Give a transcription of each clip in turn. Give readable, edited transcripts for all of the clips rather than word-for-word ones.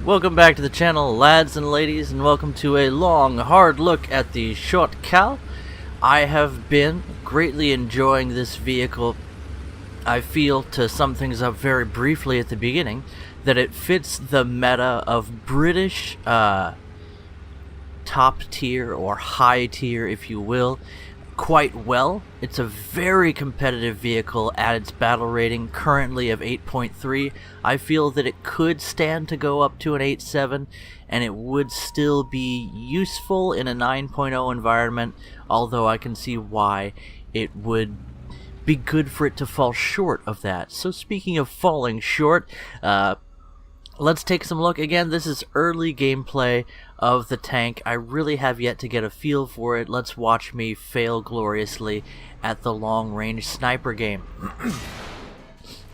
Welcome back to the channel, lads and ladies, and welcome to a long, hard look at the Sho't Kal. I have been greatly enjoying this vehicle. I feel, to sum things up very briefly at the beginning, that it fits the meta of British top tier, or high tier if you will, quite well. It's a very competitive vehicle at its battle rating, currently of 8.3. I feel that it could stand to go up to an 8.7, and it would still be useful in a 9.0 environment, although I can see why it would be good for it to fall short of that. So speaking of falling short, let's take some look. Again, this is early gameplay of the tank. I really have yet to get a feel for it. Let's watch me fail gloriously at the long-range sniper game.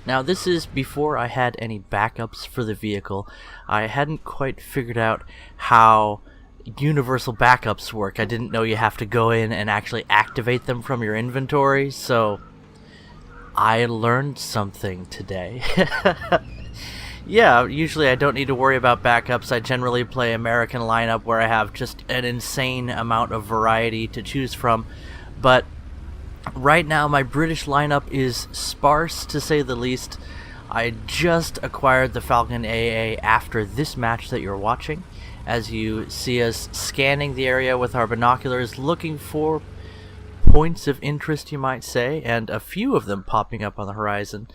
Now, this is before I had any backups for the vehicle. I hadn't quite figured out how universal backups work. I didn't know you have to go in and actually activate them from your inventory, so I learned something today. Yeah, usually I don't need to worry about backups. I generally play American lineup where I have just an insane amount of variety to choose from. But right now my British lineup is sparse, to say the least. I just acquired the Falcon AA after this match that you're watching, as you see us scanning the area with our binoculars, looking for points of interest, you might say, and a few of them popping up on the horizon.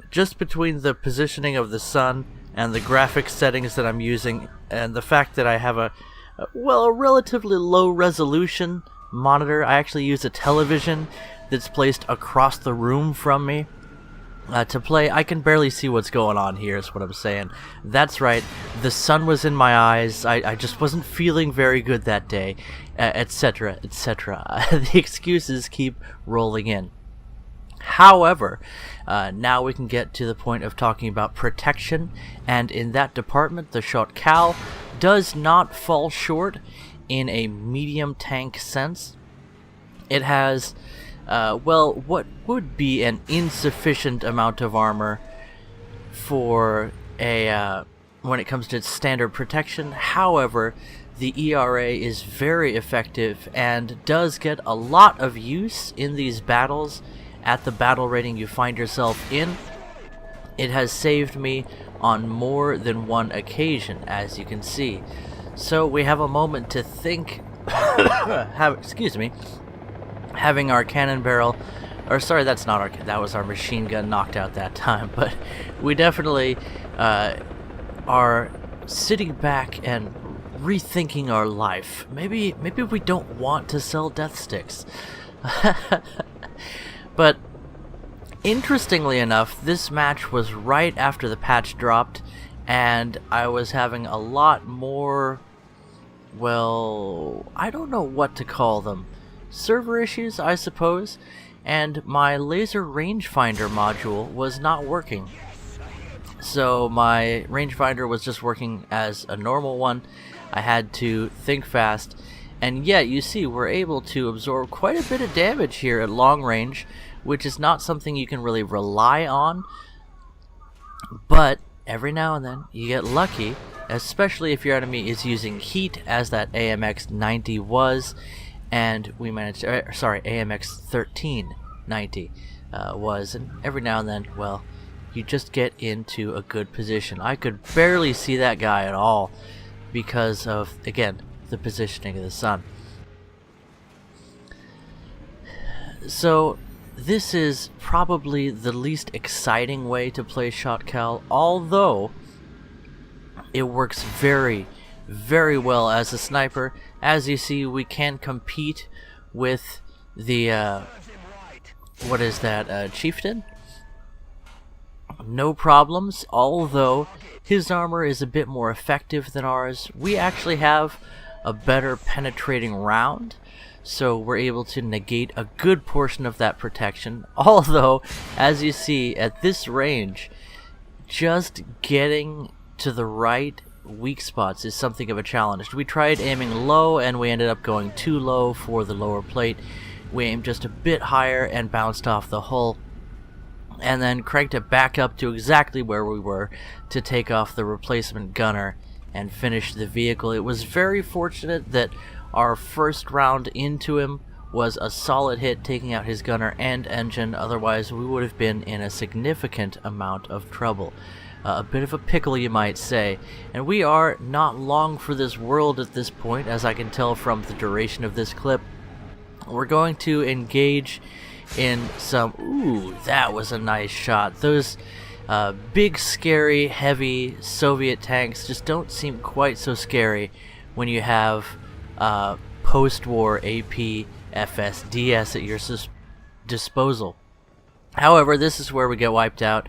Just between the positioning of the sun and the graphics settings that I'm using, and the fact that I have a relatively low resolution monitor. I actually use a television that's placed across the room from me to play. I can barely see what's going on here, is what I'm saying. That's right, the sun was in my eyes. I just wasn't feeling very good that day, etc., etc. The excuses keep rolling in. However, now we can get to the point of talking about protection, and in that department the Sho't Kal does not fall short in a medium tank sense. It has, what would be an insufficient amount of armor for a when it comes to its standard protection. However, the ERA is very effective and does get a lot of use in these battles. At the battle rating you find yourself in, it has saved me on more than one occasion, as you can see. So we have a moment to think. Having our cannon barrel, or sorry, that was our machine gun knocked out that time. But we definitely are sitting back and rethinking our life. Maybe we don't want to sell death sticks. But interestingly enough, this match was right after the patch dropped, and I was having a lot more, I don't know what to call them, server issues, I suppose, and my laser rangefinder module was not working. So my rangefinder was just working as a normal one. I had to think fast, and yet you see we're able to absorb quite a bit of damage here at long range, which is not something you can really rely on, but every now and then you get lucky, especially if your enemy is using heat, as that AMX 90 was, and we managed to, AMX 1390 was, and every now and then, well, you just get into a good position. I could barely see that guy at all because of, again, the positioning of the sun. So this is probably the least exciting way to play Sho't Kal, although it works very, very well as a sniper. As you see, we can compete with the, Chieftain? No problems, although his armor is a bit more effective than ours. We actually have a better penetrating round, so we're able to negate a good portion of that protection. Although, as you see, at this range, just getting to the right weak spots is something of a challenge. We tried aiming low and we ended up going too low for the lower plate. We aimed just a bit higher and bounced off the hull, and then cranked it back up to exactly where we were to take off the replacement gunner and finish the vehicle. It was very fortunate that our first round into him was a solid hit, taking out his gunner and engine. Otherwise we would have been in a significant amount of trouble. A bit of a pickle, you might say. And we are not long for this world at this point, as I can tell from the duration of this clip. We're going to engage in some... Ooh, that was a nice shot. Those big, scary, heavy Soviet tanks just don't seem quite so scary when you have post-war AP FSDS at your disposal. However, this is where we get wiped out.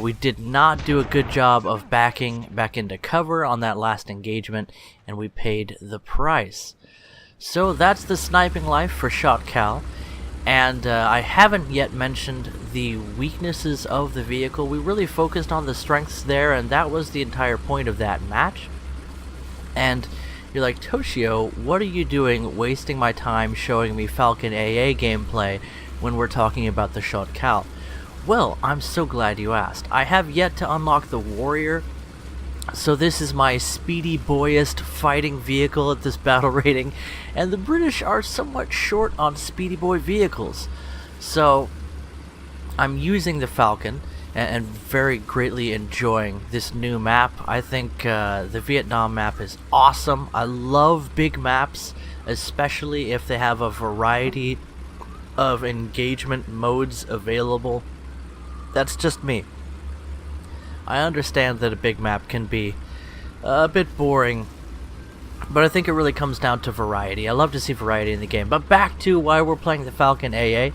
We did not do a good job of backing back into cover on that last engagement, and we paid the price. So that's the sniping life for Sho't Kal. And I haven't yet mentioned the weaknesses of the vehicle. We really focused on the strengths there, and that was the entire point of that match. And you're like, Toshio, what are you doing wasting my time showing me Falcon AA gameplay when we're talking about the Sho't Kal? Well, I'm so glad you asked. I have yet to unlock the Warrior, so this is my speedy boyest fighting vehicle at this battle rating, and the British are somewhat short on speedy boy vehicles. So I'm using the Falcon and very greatly enjoying this new map. I think the Viet Nam map is awesome. I love big maps, especially if they have a variety of engagement modes available. That's just me. I understand that a big map can be a bit boring, but I think it really comes down to variety. I love to see variety in the game. But back to why we're playing the Falcon AA.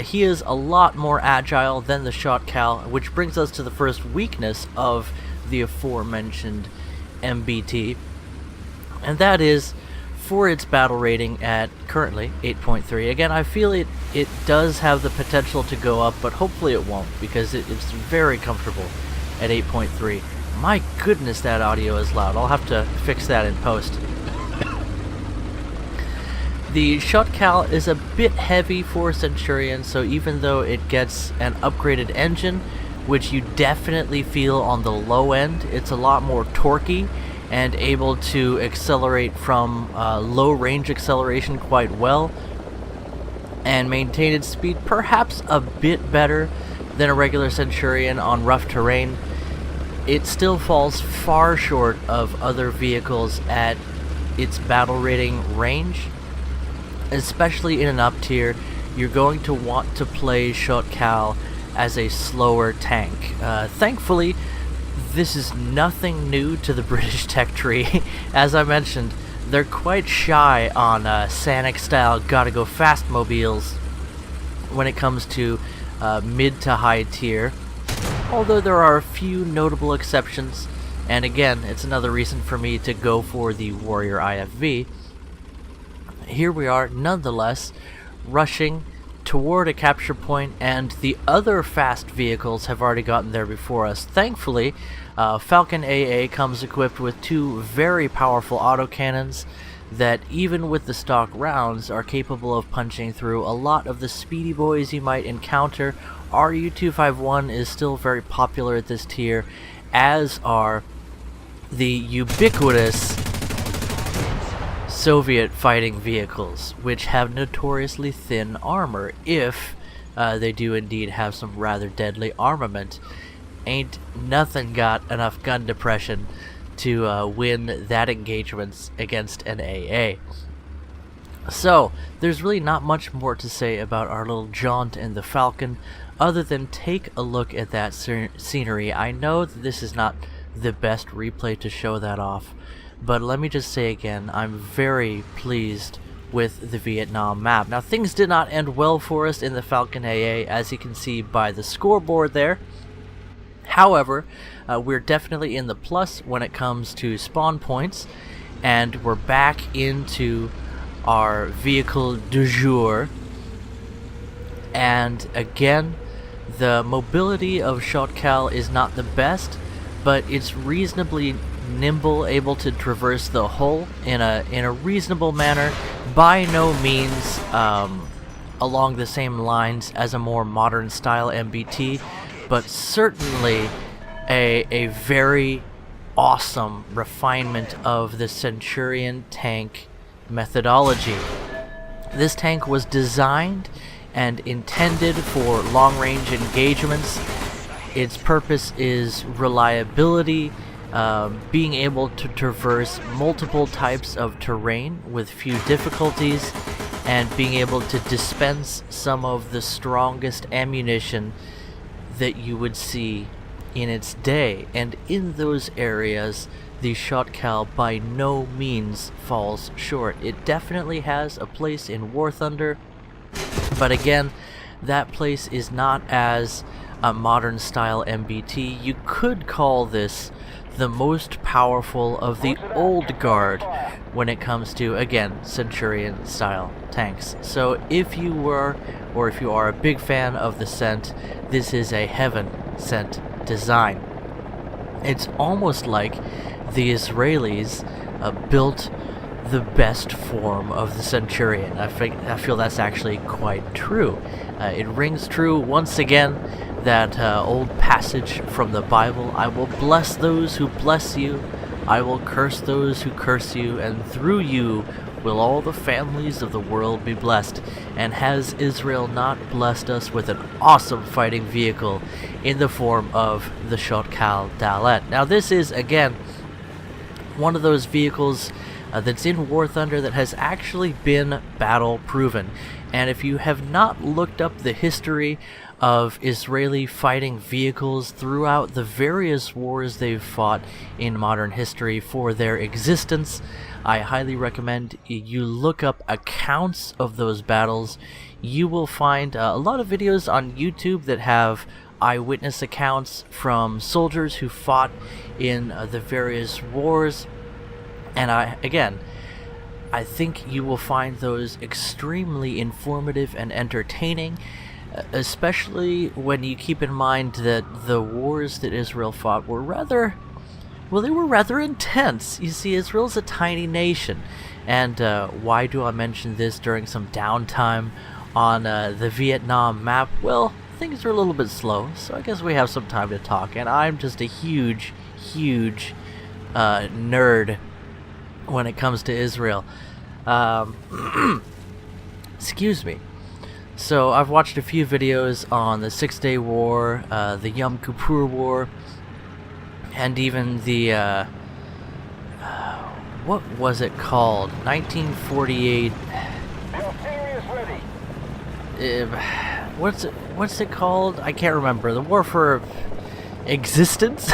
He is a lot more agile than the Sho't Kal, which brings us to the first weakness of the aforementioned MBT, and that is for its battle rating at currently 8.3. Again, I feel it does have the potential to go up, but hopefully it won't, because it's very comfortable at 8.3. My goodness, that audio is loud. I'll have to fix that in post. The Sho't Kal is a bit heavy for Centurion, so even though it gets an upgraded engine, which you definitely feel on the low end, it's a lot more torquey and able to accelerate from low range acceleration quite well, and maintain its speed perhaps a bit better than a regular Centurion on rough terrain. It still falls far short of other vehicles at its battle rating range. Especially in an up tier, you're going to want to play Sho't Kal as a slower tank. Thankfully, this is nothing new to the British tech tree. As I mentioned, they're quite shy on Sanic-style gotta-go-fast mobiles when it comes to mid to high tier, although there are a few notable exceptions, and again, it's another reason for me to go for the Warrior IFV. Here we are, nonetheless, rushing toward a capture point, and the other fast vehicles have already gotten there before us. Thankfully, Falcon AA comes equipped with two very powerful autocannons that, even with the stock rounds, are capable of punching through a lot of the speedy boys you might encounter. RU-251 is still very popular at this tier, as are the ubiquitous Soviet fighting vehicles, which have notoriously thin armor, if they do indeed have some rather deadly armament. Ain't nothing got enough gun depression to win that engagement against an AA. So, there's really not much more to say about our little jaunt in the Falcon, other than take a look at that scenery. I know that this is not the best replay to show that off, but let me just say again, I'm very pleased with the Viet Nam map. Now, things did not end well for us in the Falcon AA, as you can see by the scoreboard there. However, we're definitely in the plus when it comes to spawn points, and we're back into our vehicle du jour. And again, the mobility of Sho't Kal is not the best, but it's reasonably nimble, able to traverse the hull in a reasonable manner. By no means along the same lines as a more modern style MBT, but certainly a very awesome refinement of the Centurion tank methodology. This tank was designed and intended for long-range engagements. Its purpose is reliability, being able to traverse multiple types of terrain with few difficulties, and being able to dispense some of the strongest ammunition that you would see in its day. And in those areas, the Sho't Kal by no means falls short. It definitely has a place in War Thunder, but again, that place is not as a modern style MBT. You could call this the most powerful of the old guard when it comes to, again, Centurion style tanks. So if you were, or if you are a big fan of the Cent, this is a heaven sent design. It's almost like the Israelis built the best form of the Centurion. I feel that's actually quite true. It rings true once again, that old passage from the Bible: I will bless those who bless you, I will curse those who curse you, and through you will all the families of the world be blessed. And has Israel not blessed us with an awesome fighting vehicle in the form of the Sho't Kal Dalet? Now this is, again, one of those vehicles that's in War Thunder that has actually been battle proven. And if you have not looked up the history of Israeli fighting vehicles throughout the various wars they've fought in modern history for their existence, I highly recommend you look up accounts of those battles. You will find a lot of videos on YouTube that have eyewitness accounts from soldiers who fought in the various wars. And I think you will find those extremely informative and entertaining, especially when you keep in mind that the wars that Israel fought were rather intense. You see, Israel's a tiny nation, and why do I mention this during some downtime on the Viet Nam map? Well, things are a little bit slow, so I guess we have some time to talk, and I'm just a huge nerd when it comes to Israel. Excuse me. So I've watched a few videos on the 6-Day War, the Yom Kippur War, and even the what was it called? 1948. What's it called? I can't remember. The War for Existence?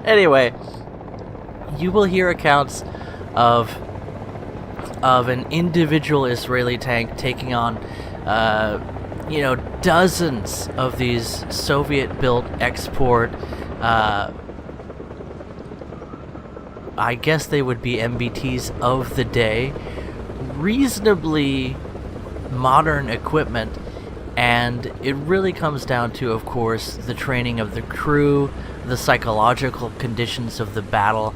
Anyway, you will hear accounts of an individual Israeli tank taking on dozens of these Soviet-built export, I guess they would be MBTs of the day, reasonably modern equipment. And it really comes down to, of course, the training of the crew, the psychological conditions of the battle.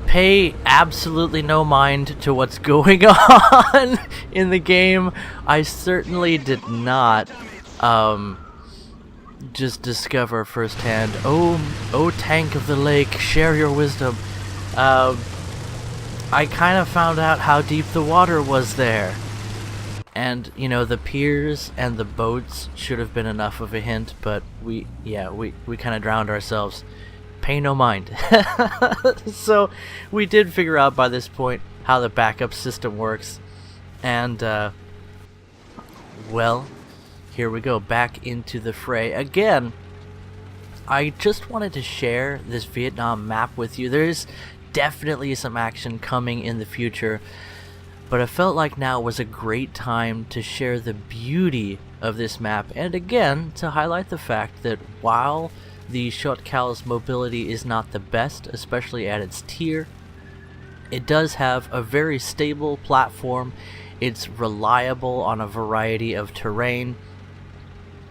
Pay absolutely no mind to what's going on in the game. I certainly did not just discover firsthand, oh tank of the lake, share your wisdom. I kind of found out how deep the water was there. And, the piers and the boats should have been enough of a hint, but we kind of drowned ourselves. Pay no mind. So we did figure out by this point how the backup system works, and well, here we go, back into the fray again. I just wanted to share this Vietnam map with you. There's definitely some action coming in the future, but I felt like now was a great time to share the beauty of this map, and again to highlight the fact that while the Sho't Kal's mobility is not the best, especially at its tier, it does have a very stable platform. It's reliable on a variety of terrain.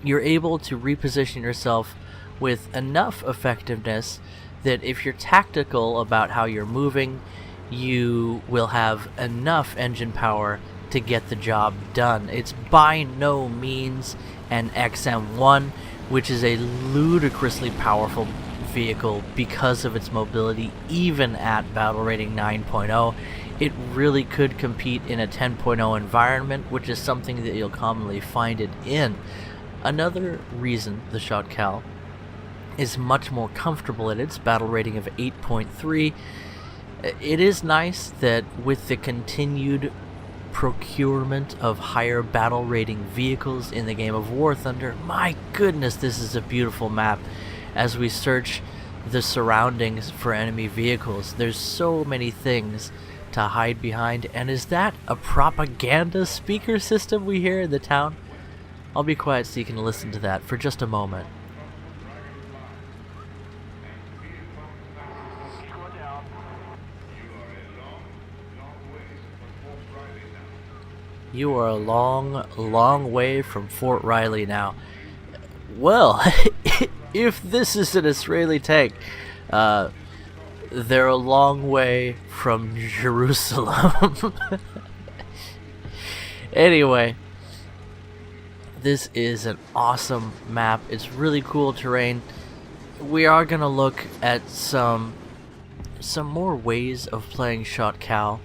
You're able to reposition yourself with enough effectiveness that if you're tactical about how you're moving, you will have enough engine power to get the job done. It's by no means an XM1, which is a ludicrously powerful vehicle because of its mobility, even at battle rating 9.0. It really could compete in a 10.0 environment, which is something that you'll commonly find it in. Another reason the Sho't Kal is much more comfortable at its battle rating of 8.3. It is nice that with the continued procurement of higher battle rating vehicles in the game of War Thunder, my goodness, this is a beautiful map. As we search the surroundings for enemy vehicles, there's so many things to hide behind. And is that a propaganda speaker system we hear in the town? I'll be quiet so you can listen to that for just a moment. You are a long, long way from Fort Riley now. Well, if this is an Israeli tank, they're a long way from Jerusalem. Anyway, this is an awesome map. It's really cool terrain. We are going to look at some more ways of playing Sho't Kal,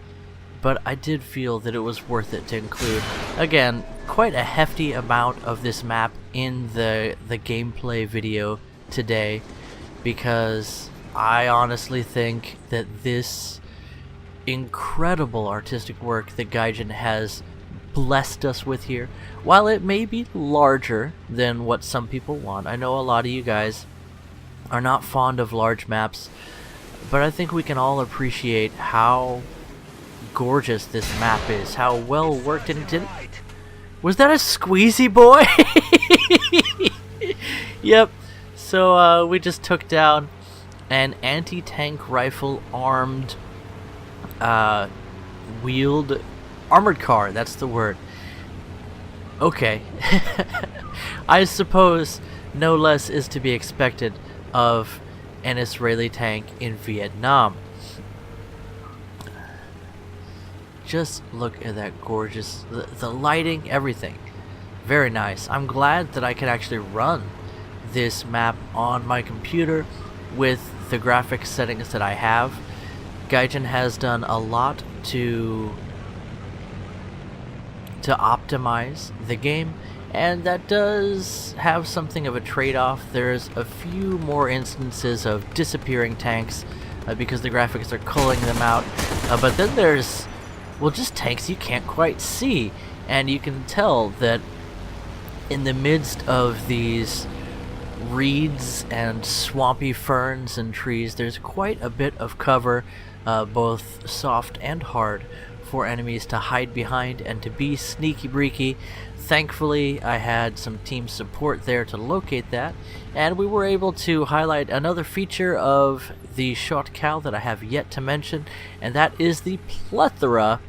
but I did feel that it was worth it to include, again, quite a hefty amount of this map in the gameplay video today, because I honestly think that this incredible artistic work that Gaijin has blessed us with here, while it may be larger than what some people want, I know a lot of you guys are not fond of large maps, but I think we can all appreciate how gorgeous this map is, how well worked it did. Was that a squeezy boy? Yep. So we just took down an anti-tank rifle armed wheeled armored car. That's the word. Okay. I suppose no less is to be expected of an Israeli tank in Vietnam. Just look at that gorgeous, the lighting, everything. Very nice. I'm glad that I can actually run this map on my computer with the graphics settings that I have. Gaijin has done a lot to optimize the game, and that does have something of a trade-off. There's a few more instances of disappearing tanks because the graphics are culling them out, but then there's, well, just tanks you can't quite see, and you can tell that in the midst of these reeds and swampy ferns and trees, there's quite a bit of cover, both soft and hard, for enemies to hide behind and to be sneaky breaky. Thankfully, I had some team support there to locate that, and we were able to highlight another feature of the Sho't Kal that I have yet to mention, and that is the plethora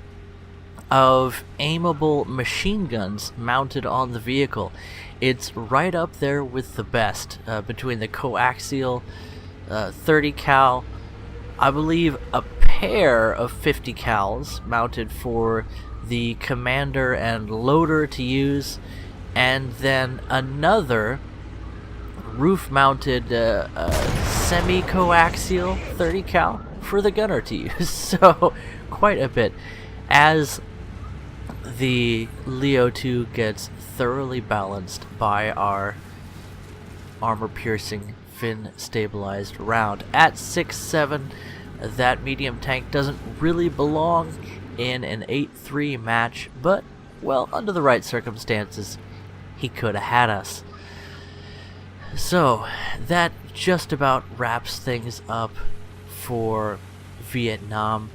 of aimable machine guns mounted on the vehicle. It's right up there with the best, between the coaxial 30 cal, I believe a pair of 50 cals mounted for the commander and loader to use, and then another roof-mounted semi-coaxial 30 cal for the gunner to use. So quite a bit. As the Leo 2 gets thoroughly balanced by our armor-piercing fin-stabilized round. At 6.7, that medium tank doesn't really belong in an 8-3 match, but, well, under the right circumstances, he could have had us. So, that just about wraps things up for Vietnam.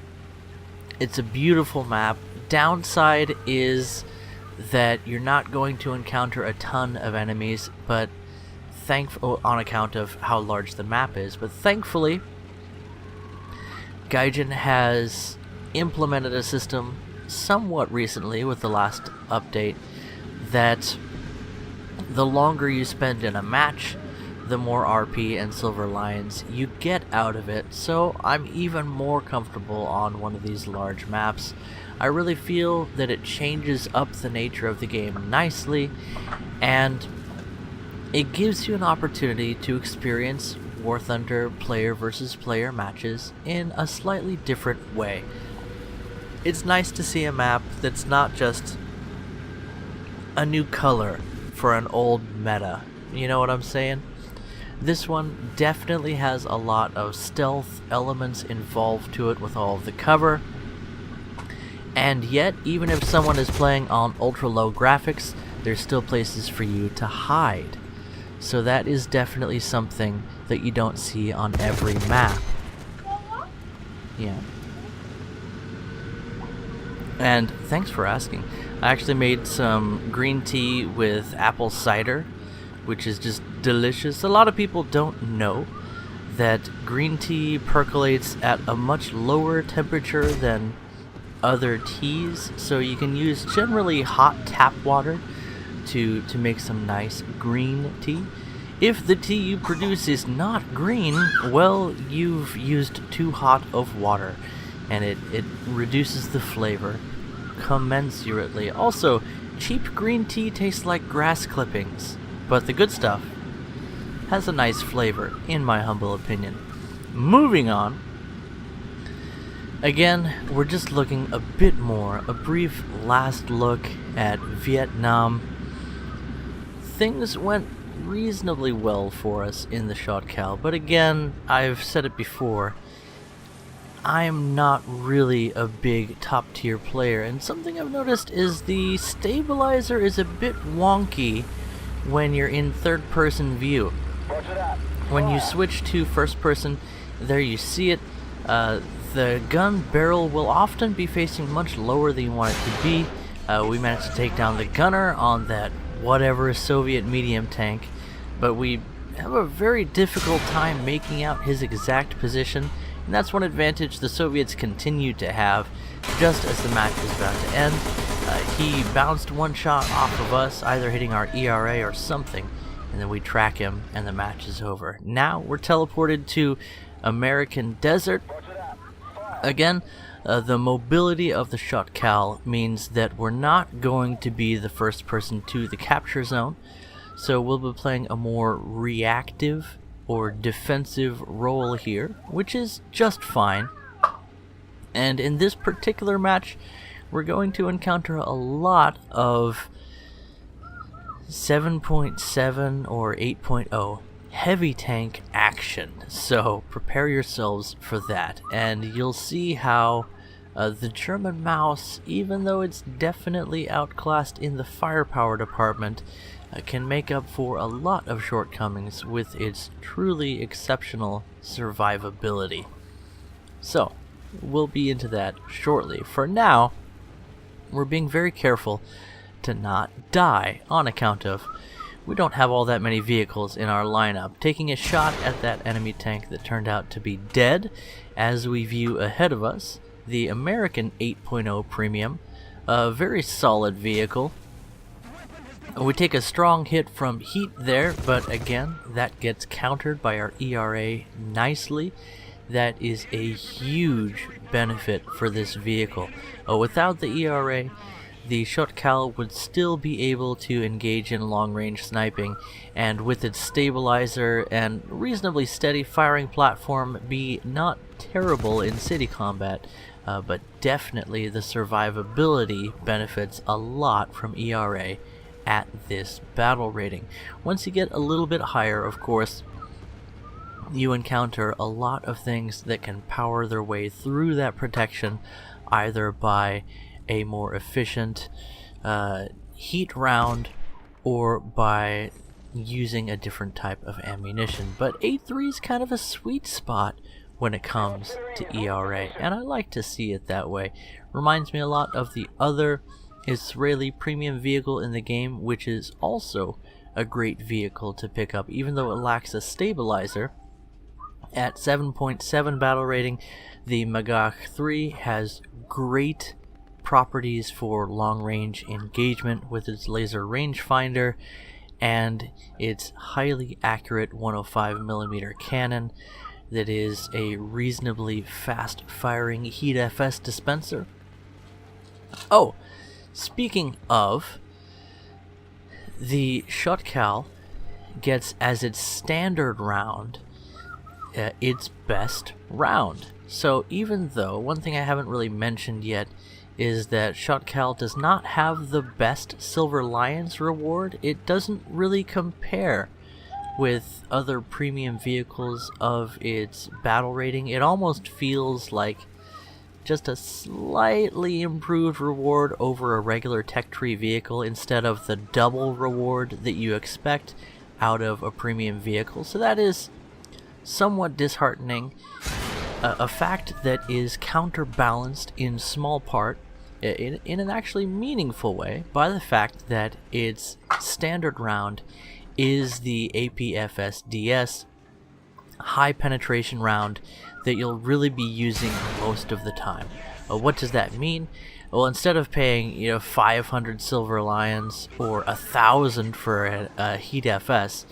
It's a beautiful map. Downside is that you're not going to encounter a ton of enemies, but on account of how large the map is. But thankfully, Gaijin has implemented a system somewhat recently with the last update that the longer you spend in a match, the more RP and silver lions you get out of it. So I'm even more comfortable on one of these large maps. I really feel that it changes up the nature of the game nicely, and it gives you an opportunity to experience War Thunder player versus player matches in a slightly different way. It's nice to see a map that's not just a new color for an old meta. You know what I'm saying? This one definitely has a lot of stealth elements involved to it with all of the cover. And yet, even if someone is playing on ultra low graphics, there's still places for you to hide. So that is definitely something that you don't see on every map. Yeah. And thanks for asking. I actually made some green tea with apple cider, which is just delicious. A lot of people don't know that green tea percolates at a much lower temperature than other teas, so you can use generally hot tap water to make some nice green tea. If the tea you produce is not green, well, you've used too hot of water, and it reduces the flavor commensurately. Also, cheap green tea tastes like grass clippings, but the good stuff has a nice flavor, in my humble opinion. Moving on. Again, we're just looking a bit more, a brief last look at Viet Nam. Things went reasonably well for us in the Sho't Kal, but again, I've said it before, I'm not really a big top tier player, and something I've noticed is the stabilizer is a bit wonky when you're in third person view. When you switch to first person, there you see it, the gun barrel will often be facing much lower than you want it to be. We managed to take down the gunner on that whatever Soviet medium tank, but we have a very difficult time making out his exact position, and that's one advantage the Soviets continue to have. Just as the match is about to end, he bounced one shot off of us, either hitting our ERA or something, and then we track him and the match is over. Now we're teleported to American Desert. Again, the mobility of the Sho't Kal means that we're not going to be the first person to the capture zone, so we'll be playing a more reactive or defensive role here, which is just fine. And in this particular match, we're going to encounter a lot of 7.7 or 8.0 heavy tank action, so prepare yourselves for that, and you'll see how the German mouse, even though it's definitely outclassed in the firepower department, can make up for a lot of shortcomings with its truly exceptional survivability. So, we'll be into that shortly. For now, we're being very careful to not die on account of we don't have all that many vehicles in our lineup. Taking a shot at that enemy tank that turned out to be dead, as we view ahead of us the American 8.0 Premium, a very solid vehicle. We take a strong hit from heat there, but again, that gets countered by our ERA nicely. That is a huge benefit for this vehicle. Without the ERA, the Sho't Kal would still be able to engage in long-range sniping, and with its stabilizer and reasonably steady firing platform, be not terrible in city combat, but definitely the survivability benefits a lot from ERA at this battle rating. Once you get a little bit higher, of course, you encounter a lot of things that can power their way through that protection, either by a more efficient heat round or by using a different type of ammunition. But 8.3 is kind of a sweet spot when it comes to ERA, and I like to see it that way. Reminds me a lot of the other Israeli premium vehicle in the game, which is also a great vehicle to pick up, even though it lacks a stabilizer. At 7.7 battle rating, the Magach 3 has great properties for long-range engagement with its laser rangefinder and its highly accurate 105mm cannon that is a reasonably fast-firing heat FS dispenser. Oh, speaking of, the Sho't Kal gets as its standard round its best round. So even though, one thing I haven't really mentioned yet is that Sho't Kal does not have the best Silver Lions reward, it doesn't really compare with other premium vehicles of its battle rating. It almost feels like just a slightly improved reward over a regular tech tree vehicle instead of the double reward that you expect out of a premium vehicle. So that is somewhat disheartening, a fact that is counterbalanced in small part, in an actually meaningful way, by the fact that its standard round is the APFSDS high penetration round that you'll really be using most of the time. What does that mean? Well, instead of paying 500 Silver Lions or 1,000 for a Heat FS,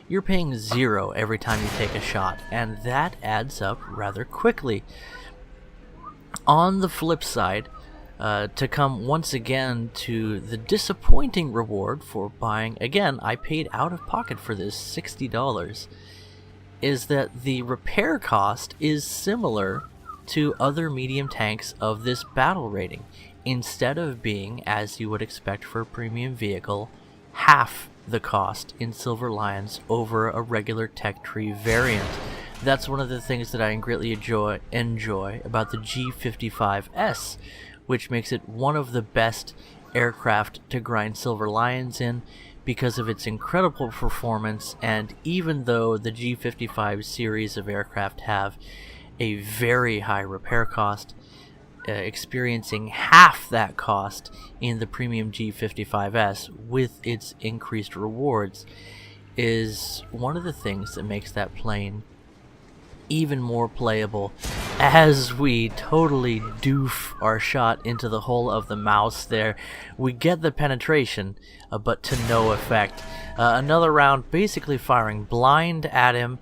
you're paying 0 every time you take a shot, and that adds up rather quickly. On the flip side, to come once again to the disappointing reward for buying, again, I paid out of pocket for this $60, is that the repair cost is similar to other medium tanks of this battle rating. Instead of being, as you would expect for a premium vehicle, half the cost in Silver Lions over a regular tech tree variant. That's one of the things that I greatly enjoy about the G55S, which makes it one of the best aircraft to grind Silver Lions in because of its incredible performance. And even though the G55 series of aircraft have a very high repair cost, experiencing half that cost in the premium G55S with its increased rewards is one of the things that makes that plane even more playable, as we totally doof our shot into the hull of the mouse there. We get the penetration, but to no effect. Another round basically firing blind at him,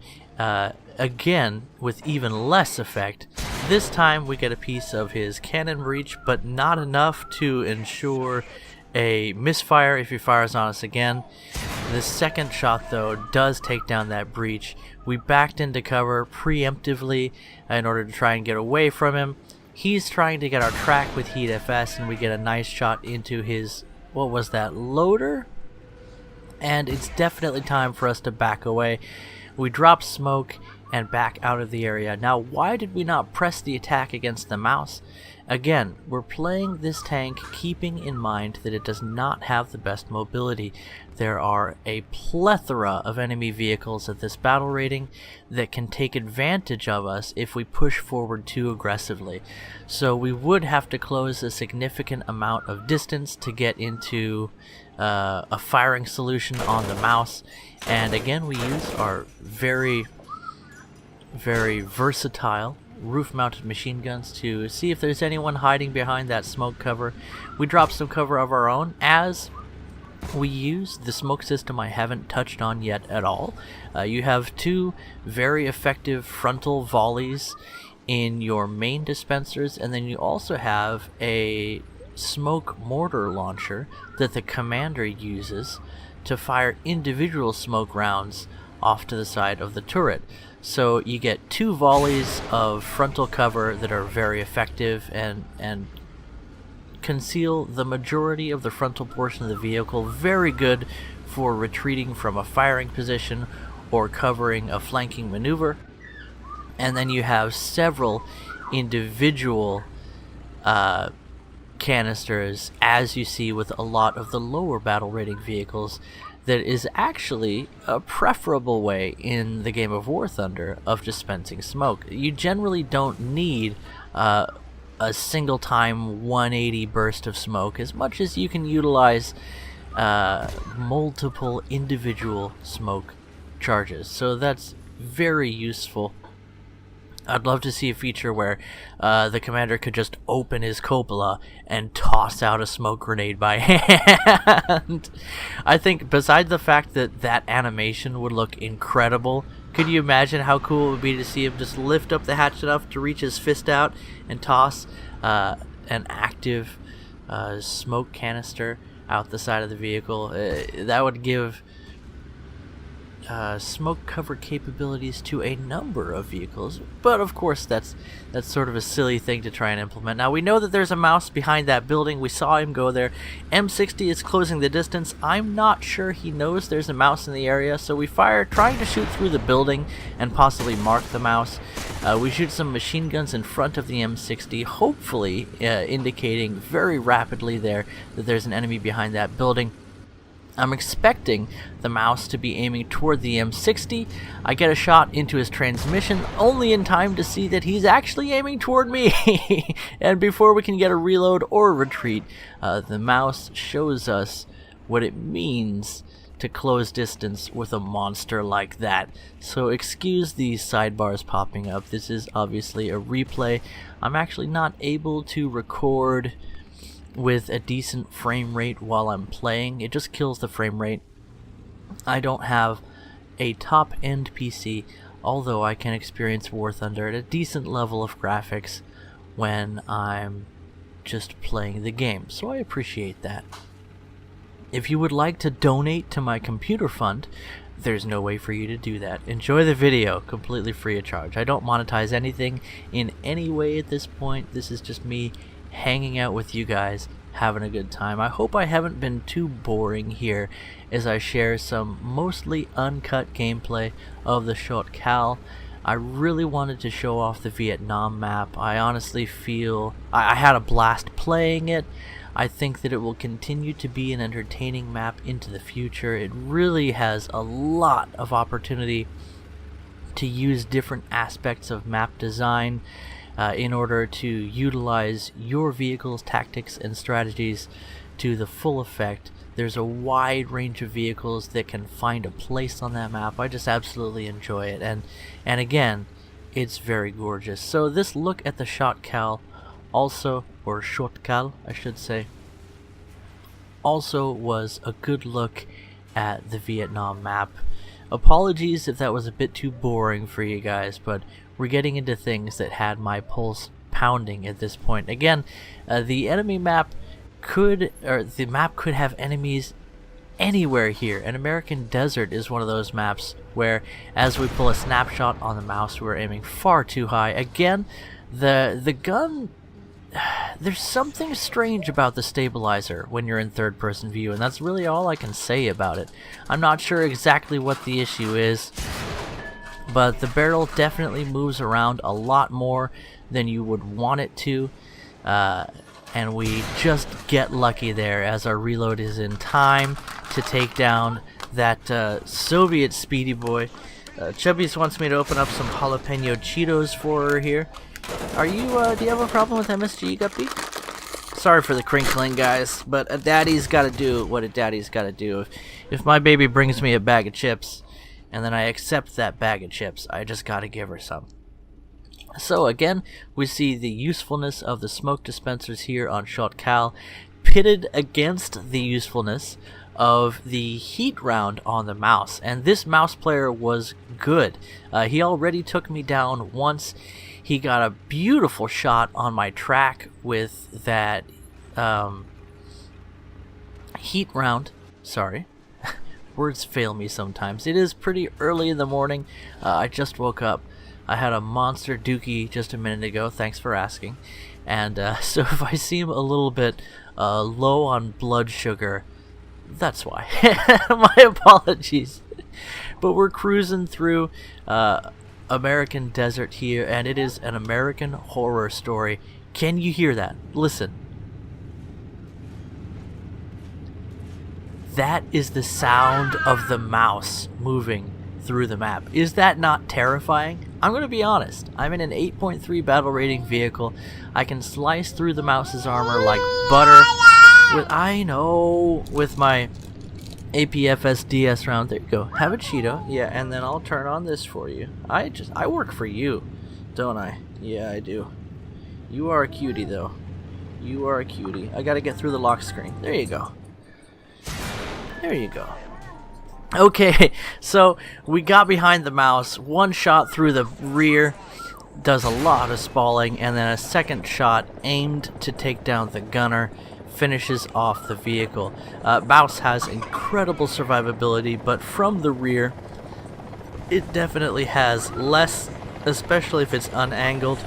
again with even less effect. This time we get a piece of his cannon breech, but not enough to ensure a misfire if he fires on us again. The second shot, though, does take down that breech. We backed into cover preemptively in order to try and get away from him. He's trying to get our track with Heat FS, and we get a nice shot into his, what was that, loader? And it's definitely time for us to back away. We drop smoke and back out of the area. Now, why did we not press the attack against the mouse? Again, we're playing this tank keeping in mind that it does not have the best mobility. There are a plethora of enemy vehicles at this battle rating that can take advantage of us if we push forward too aggressively. So we would have to close a significant amount of distance to get into a firing solution on the mouse. And again, we use our very versatile roof-mounted machine guns to see if there's anyone hiding behind that smoke cover. We drop some cover of our own as we use the smoke system I haven't touched on yet at all. You have two very effective frontal volleys in your main dispensers, and then you also have a smoke mortar launcher that the commander uses to fire individual smoke rounds off to the side of the turret. So you get two volleys of frontal cover that are very effective and conceal the majority of the frontal portion of the vehicle. Very good for retreating from a firing position or covering a flanking maneuver. And then you have several individual canisters, as you see with a lot of the lower battle rating vehicles. That is actually a preferable way in the game of War Thunder of dispensing smoke. You generally don't need a single time 180 burst of smoke as much as you can utilize multiple individual smoke charges. So that's very useful. I'd love to see a feature where the commander could just open his cupola and toss out a smoke grenade by hand. I think besides the fact that that animation would look incredible, could you imagine how cool it would be to see him just lift up the hatch enough to reach his fist out and toss an active smoke canister out the side of the vehicle? That would give smoke cover capabilities to a number of vehicles, but of course that's sort of a silly thing to try and implement. Now we know that there's a mouse behind that building. We saw him go there. M60 is closing the distance. I'm not sure he knows there's a mouse in the area, so we fire, trying to shoot through the building and possibly mark the mouse. We shoot some machine guns in front of the M60, hopefully indicating very rapidly there that there's an enemy behind that building. I'm expecting the mouse to be aiming toward the M60. I get a shot into his transmission, only in time to see that he's actually aiming toward me. And before we can get a reload or a retreat, the mouse shows us what it means to close distance with a monster like that. So excuse these sidebars popping up. This is obviously a replay. I'm actually not able to record with a decent frame rate while I'm playing. It just kills the frame rate. I don't have a top-end PC, although I can experience War Thunder at a decent level of graphics when I'm just playing the game, so I appreciate that. If you would like to donate to my computer fund, there's no way for you to do that. Enjoy the video, completely free of charge. I don't monetize anything in any way at this point. This is just me hanging out with you guys, having a good time. I hope I haven't been too boring here as I share some mostly uncut gameplay of the Sho't Kal. I really wanted to show off the Viet Nam map. I honestly feel I had a blast playing it. I think that it will continue to be an entertaining map into the future. It really has a lot of opportunity to use different aspects of map design in order to utilize your vehicle's tactics and strategies to the full effect. There's a wide range of vehicles that can find a place on that map. I just absolutely enjoy it, and again, it's very gorgeous. So this look at the Sho't Kal also, or Sho't Kal I should say, also was a good look at the Viet Nam map. Apologies if that was a bit too boring for you guys, but we're getting into things that had my pulse pounding at this point. Again, the map could have enemies anywhere here. An American Desert is one of those maps where, as we pull a snapshot on the mouse, we're aiming far too high. Again, the gun, there's something strange about the stabilizer when you're in third-person view, and that's really all I can say about it. I'm not sure exactly what the issue is, but the barrel definitely moves around a lot more than you would want it to, and we just get lucky there as our reload is in time to take down that Soviet speedy boy. Chubbies wants me to open up some jalapeno Cheetos for her here. Are you, do you have a problem with MSG, Guppy? Sorry for the crinkling, guys, but a daddy's gotta do what a daddy's gotta do. If my baby brings me a bag of chips, and then I accept that bag of chips, I just gotta give her some. So again, we see the usefulness of the smoke dispensers here on Sho't Kal pitted against the usefulness of the heat round on the mouse. And this mouse player was good. He already took me down once. He got a beautiful shot on my track with that heat round. Sorry. Words fail me sometimes. It is pretty early in the morning. I just woke up. I had a monster dookie just a minute ago. Thanks for asking. And so if I seem a little bit low on blood sugar, that's why. My apologies. But we're cruising through American Desert here, and it is an American horror story. Can you hear that? Listen. That is the sound of the mouse moving through the map. Is that not terrifying? I'm going to be honest. I'm in an 8.3 battle rating vehicle. I can slice through the mouse's armor like butter. With my APFS DS round. There you go. Have a Cheeto. Yeah, and then I'll turn on this for you. I work for you, don't I? Yeah, I do. You are a cutie, though. You are a cutie. I gotta get through the lock screen. There you go. There you go. Okay, so we got behind the mouse. One shot through the rear does a lot of spalling, and then a second shot aimed to take down the gunner finishes off the vehicle. Mouse has incredible survivability, but from the rear, it definitely has less, especially if it's unangled.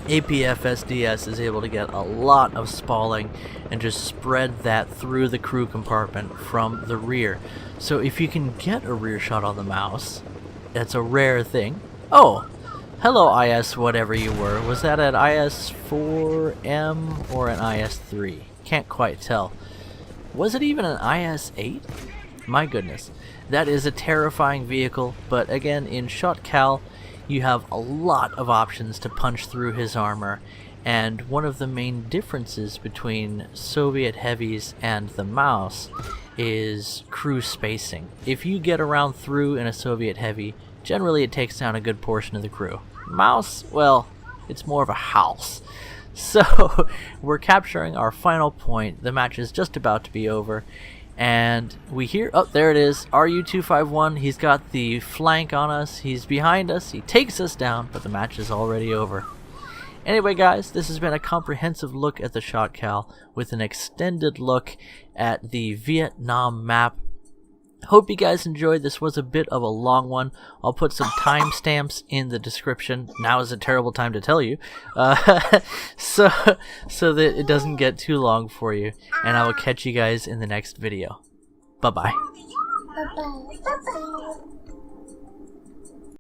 APFSDS is able to get a lot of spalling and just spread that through the crew compartment from the rear. So if you can get a rear shot on the mouse, that's a rare thing. Oh, hello IS whatever you were. Was that an IS-4M or an IS-3? Can't quite tell. Was it even an IS-8? My goodness. That is a terrifying vehicle, but again, in Sho't Kal, you have a lot of options to punch through his armor, and one of the main differences between Soviet heavies and the mouse is crew spacing. If you get around through in a Soviet heavy, generally it takes down a good portion of the crew. Mouse, well, it's more of a house. So we're capturing our final point. The match is just about to be over. And we hear, oh, there it is, RU-251, he's got the flank on us, he's behind us, he takes us down, but the match is already over. Anyway guys, this has been a comprehensive look at the Sho't Kal with an extended look at the Viet Nam map. Hope you guys enjoyed. This was a bit of a long one. I'll put some timestamps in the description. Now is a terrible time to tell you, so that it doesn't get too long for you. And I will catch you guys in the next video. Bye bye. Bye-bye. Bye-bye.